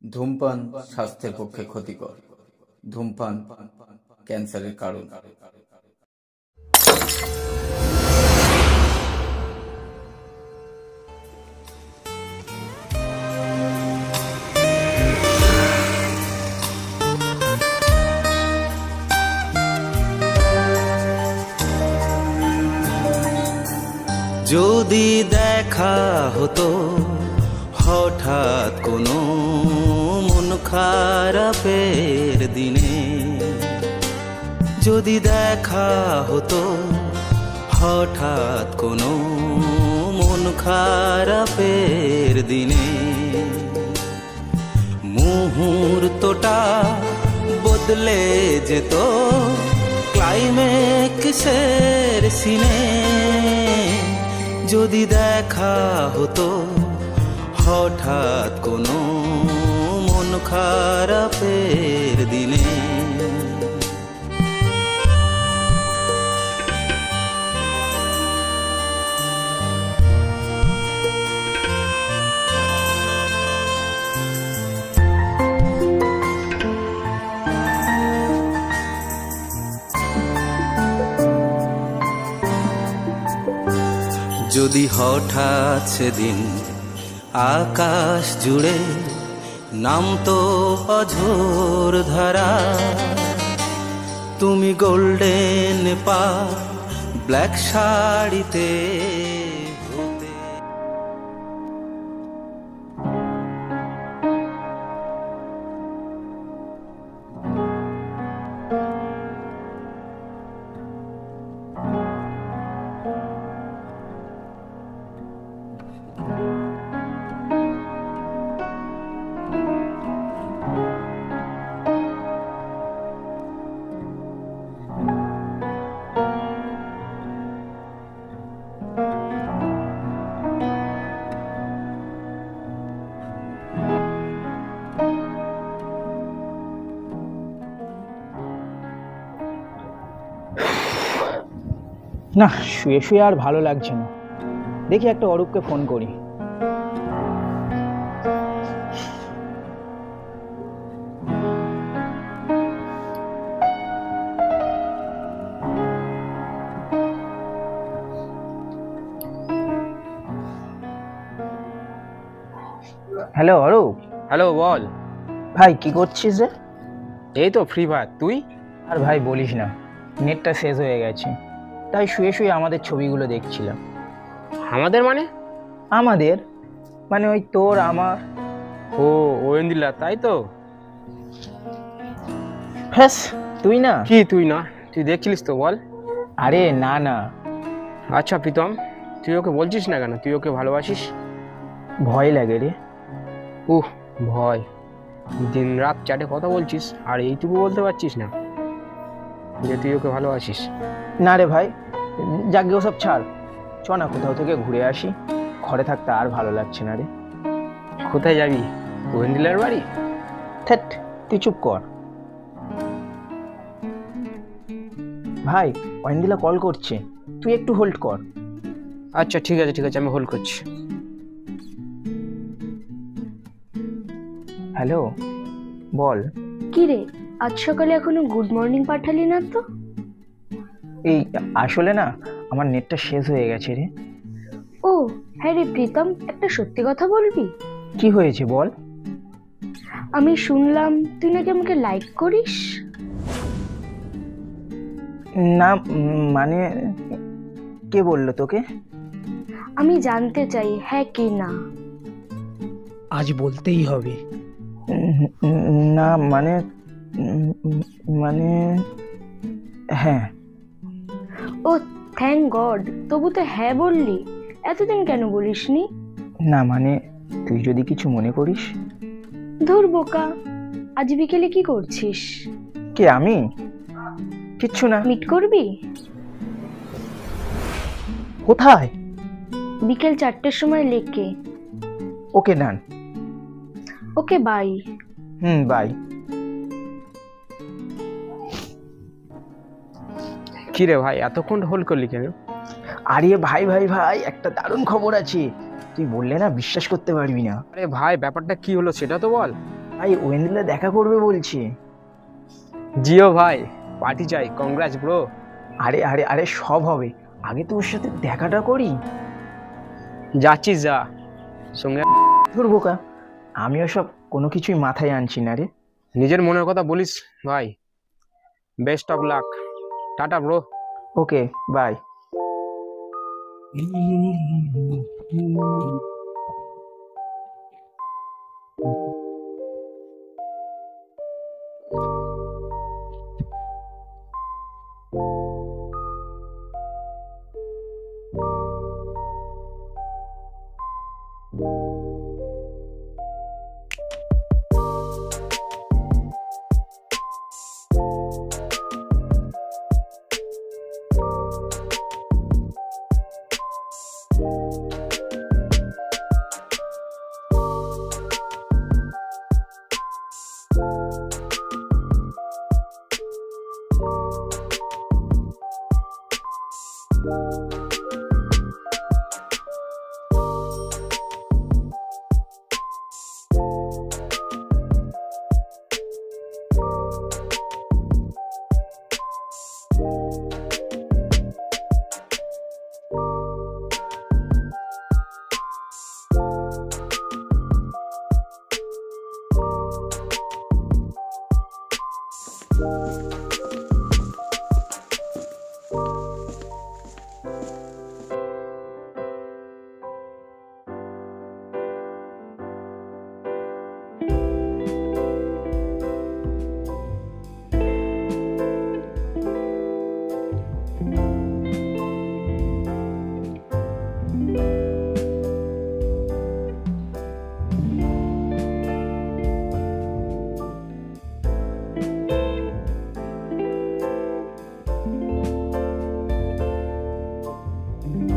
ধূমপান স্বাস্থ্যের পক্ষে ক্ষতিকর। ধূমপান ক্যান্সারের কারণ। যদি দেখা হতো হঠাৎ কোনো মন খারাপের দিনে, যদি দেখা হতো হঠাৎ কোনো মন খারাপের দিনে, মুহূর্তটা বদলে যেত ক্লাইম্যাক্সের সিনে। যদি দেখা হতো হঠাৎ কোনো মন খারাপের দিনে, যদি হঠাৎ সেদিন আকাশ জুড়ে নামতো অঝোর ধারা, তুমি গোল্ডেন পা ব্ল্যাক শাড়িতে হতে। না, শুয়ে শুয়ে আর ভালো লাগছে না। দেখি একটা অরূপকে ফোন করি। হ্যালো অরূপ। হ্যালো, বল ভাই, কি করছিস রে? এই তো ফ্রি ফায়ার। তুই? আর ভাই বলিস না, নেটটা শেষ হয়ে গেছে, তাই শুয়ে শুয়ে আমাদের ছবিগুলো দেখছিলাম। আমাদের মানে? আমাদের মানে ওই তোর আমার। ও ওয়েন্দিলা, তাই তো? হ্যাঁ, তুই না? কি তুই না? তুই দেখছিলিস তো, বল। আরে না না। আচ্ছা প্রীতম, তুই ওকে বলছিস না কেন তুই ওকে ভালোবাসিস? ভয় লাগে রে। উহ, ভয়? দিন রাত চ্যাটে কথা বলছিস আর এইটুকু বলতে পারছিস না যে তুই ওকে ভালোবাসিস? না রে ভাই, যাকে ওসব ছাড়, চ না কোথাও থেকে ঘুরে আসি। ঘরে থাকতে আর ভালো লাগছে না রে। কোথায় যাবি? ওয়েন্দিলার বাড়ি? ধ্যাৎ, তুই চুপ কর। ভাই, ওয়েন্দিলা কল করছে, তুই একটু হোল্ড কর। আচ্ছা ঠিক আছে ঠিক আছে, আমি হোল্ড করছি। হ্যালো, বল। কি রে, আজ সকালে এখনো গুড মর্নিং পাঠালি না তো? এই আসলে না, আমার নেটটা শেষ হয়ে গেছে রে। ও হ্যাঁ রে প্রীতম, একটা সত্যি কথা বলবি? কি হয়েছে বল। আমি শুনলাম তুই নাকি আমাকে লাইক করিস। না মানে, কে বললো তোকে? আমি জানতে চাই হ্যাঁ কি না। আজ বলতেই হবে। না মানে, মানে হ্যাঁ। ও থ্যাংক গড, তবু তো হ্যাঁ বললি, এতদিন কেন বলিসনি? না মানে, তুই যদি কিছু মনে করিস। ধুর বোকা, আজ বিকেলে কি করছিস? কে, আমি? কিচ্ছু না। মিট করবি? কোথায়? বিকেল 4টের সময় লেকে। Okay done. Okay bye. Bye. কি রে ভাই, এতক্ষণ হোল্ড করলি কেন? আরে ভাই ভাই ভাই, একটা দারুণ খবর আছে, তুই বললে না বিশ্বাস করতে পারবি না। আরে ভাই, ব্যাপারটা কি হলো সেটা তো বল। ভাই ওয়েন্দ্রিলা দেখা করবে বলছি। জিও ভাই, পার্টি চাই। কংগ্রাচ ব্রো। আরে আরে আরে সব হবে, আগে তো ওর সাথে দেখাটা করি। যাচ্ছিস যা, সঙ্গে ধুর বোকা, আমিও সব কোনো কিছুই মাথায় আনছি না রে। নিজের মনের কথা বলিস ভাই। Best of luck. Tata bro. Okay bye.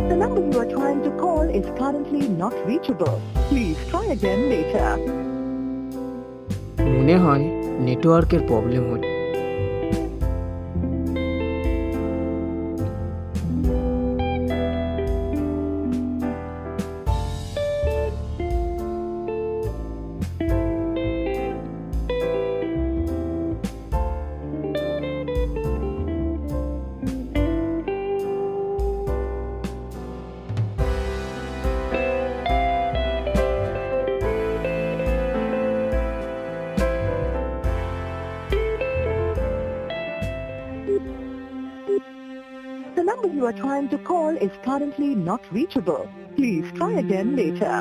The number you are trying to call is currently not reachable. Please try again later. মনে হয় নেটওয়ার্কের প্রবলেম হচ্ছে। The number you are trying to call is currently not reachable. Please try again later.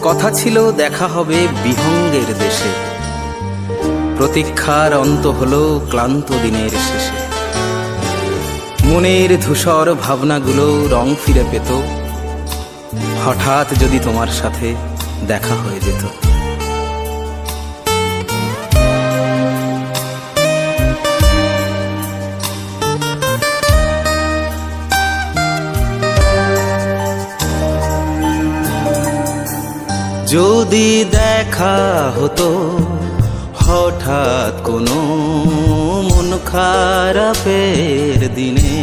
কথা ছিল দেখা হবে বিহঙ্গের দেশে, প্রতীক্ষার অন্ত হলো ক্লান্ত দিনের শেষে। মনের ধূসর ভাবনাগুলো রং ফিরে পেত, হঠাৎ যদি তোমার সাথে দেখা হয়ে যেত। যদি দেখা হতো হঠাৎ কোনো মন খারাপের দিনে,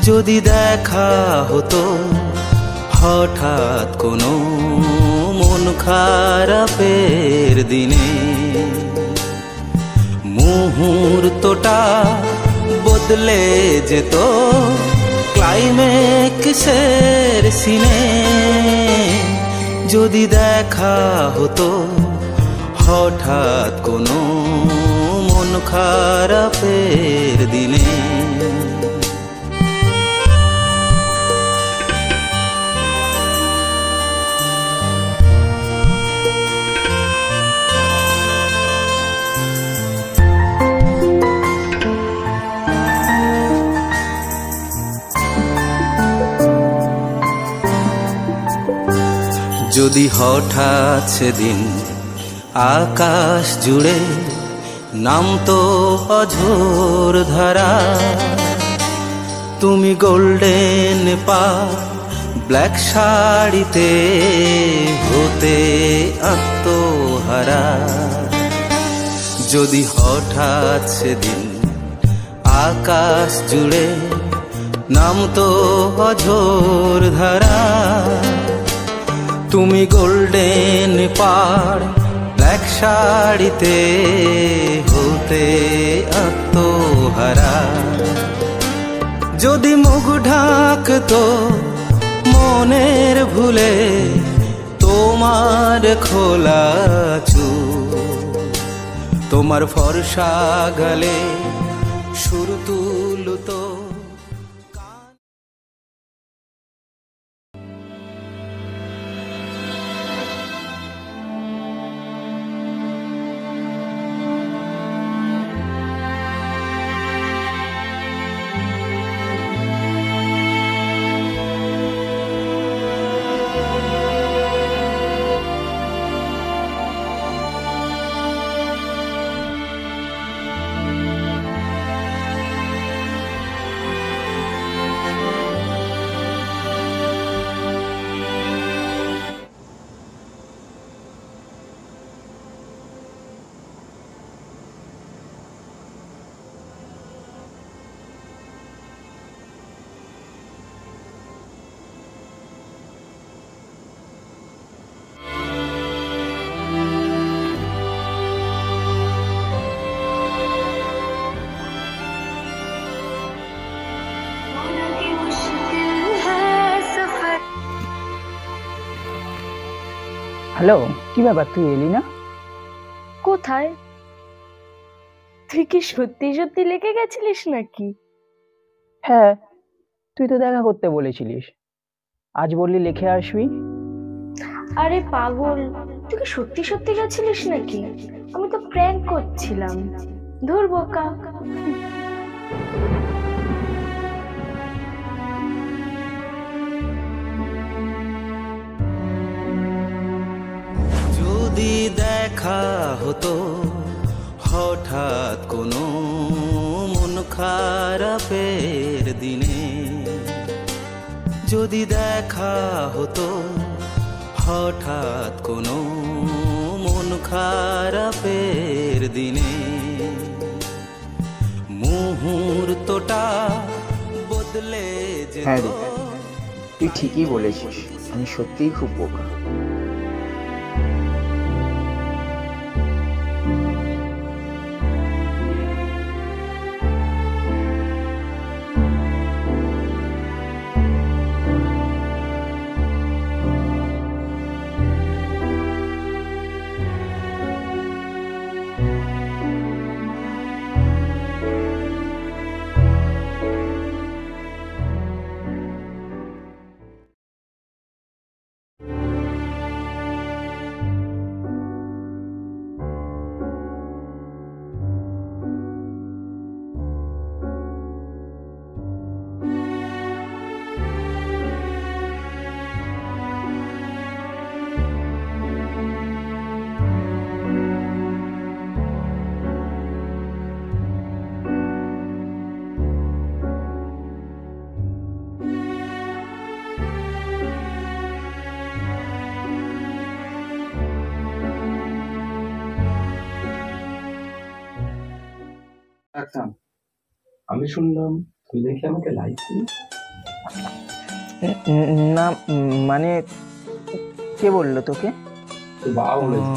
যদি দেখা হতো হঠাৎ কোনো মন খারাপের দিনে, মুহূর্তটা বদলে যেত ক্লাইম্যাক্সের সিনে। যদি দেখা হতো হঠাৎ কোনো মন খারাপের দিনে। যদি হঠাৎ সেদিন আকাশ জুড়ে নামতো অঝোর ধারা, তুমি গোল্ডেন পা ব্ল্যাক শাড়িতে হতে আত্মহারা। যদি হঠাৎ সেদিন আকাশ জুড়ে নামতো অঝোর ধারা, তুমি গোল্ডেন পাড় ব্ল্যাক শাড়িতে হতে আত্মহারা। যদি মুখ ঢাকতো মনের ভুলে তোমার খোলা চুল, তোমার ফর্সা গালে সুর তুলতো। হ্যালো, কি ব্যাপার, তুই এলি না? কোথায়? তুই কি সত্যি সত্যি লেগে গেছিলিস নাকি? হ্যাঁ, তুই তো দেখা করতে বলেছিলিস, আজ বললি লিখে আসবি। আরে পাগল, তুই কি সত্যি সত্যি গেছিলিস নাকি? আমি তো প্র্যাঙ্ক করছিলাম। ধুর বোকা। যদি দেখা হতো হঠাৎ কোনো মন খারাপের দিনে, যদি দেখা হতো হঠাৎ কোনো মন খারাপের দিনে, মুহূর্তটা বদলে হ্যাঁ যেত। রে, তুই ঠিকই বলেছিস, আমি সত্যিই খুব বোকা। আচ্ছা, আমি শুনলাম তুই দেখি আমাকে লাইক দিলি। না, মানে কে বললো তোকে? তো বাবা বলেছে।